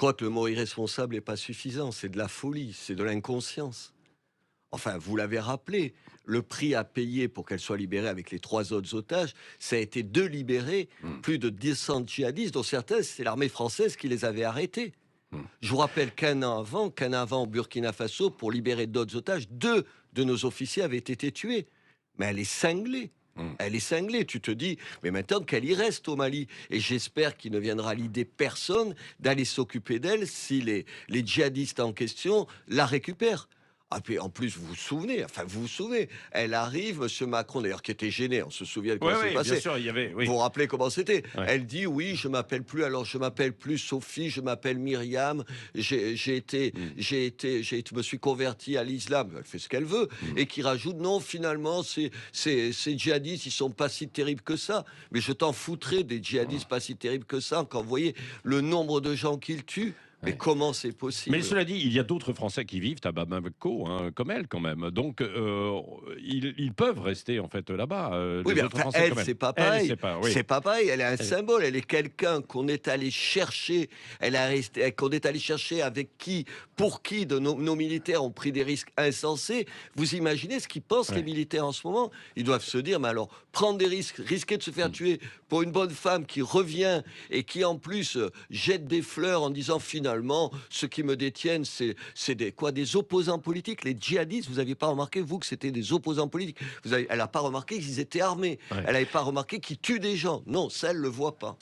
crois que le mot irresponsable n'est pas suffisant. C'est de la folie, c'est de l'inconscience. Enfin, vous l'avez rappelé, le prix à payer pour qu'elle soit libérée avec les 3 autres otages, ça a été de libérer Mmh. plus de 200 djihadistes, dont certains, c'est l'armée française qui les avait arrêtés. Mmh. Je vous rappelle qu'un an avant, au Burkina Faso, pour libérer d'autres otages, 2 de nos officiers avaient été tués. Mais elle est cinglée. Mmh. Elle est cinglée. Tu te dis, mais maintenant qu'elle y reste au Mali. Et j'espère qu'il ne viendra à l'idée personne d'aller s'occuper d'elle si les djihadistes en question la récupèrent. Ah, puis en plus, vous vous souvenez, elle arrive, M. Macron, d'ailleurs, qui était gêné, on se souvient de Oui, comment c'est oui, bien passé. sûr, il y avait. Oui. Vous vous rappelez comment c'était? Ouais. Elle dit oui, je m'appelle plus Sophie, je m'appelle Myriam, je me suis converti à l'islam. Elle fait ce qu'elle veut. Et qui rajoute non, finalement, ces djihadistes, ils sont pas si terribles que ça. Mais je t'en foutrais des djihadistes pas si terribles que ça quand vous voyez le nombre de gens qu'ils tuent. Mais Ouais. comment c'est Mais possible? cela dit, il y a d'autres Français qui vivent à Bamako, hein, comme elle quand même. Donc, ils peuvent rester en fait là-bas. Oui, Les mais autres enfin, Français elle, quand même. c'est pas Elle, pareil. c'est pas. Oui. C'est pas pareil. Elle est un Elle- symbole. Elle est quelqu'un qu'on est allé chercher. Qu'on est allé chercher avec qui, pour qui de nos militaires ont pris des risques insensés. Vous imaginez ce qu'ils pensent les Ouais. militaires en ce moment? Ils doivent se dire, mais alors, prendre des risques, risquer de se faire tuer pour une bonne femme qui revient et qui en plus jette des fleurs en disant finalement, ceux qui me détiennent, c'est des opposants politiques. Les djihadistes, vous n'aviez pas remarqué, vous, que c'était des opposants politiques. Elle n'a pas remarqué qu'ils étaient armés. Ouais. Elle n'avait pas remarqué qu'ils tuent des gens. Non, ça, elle ne le voit pas.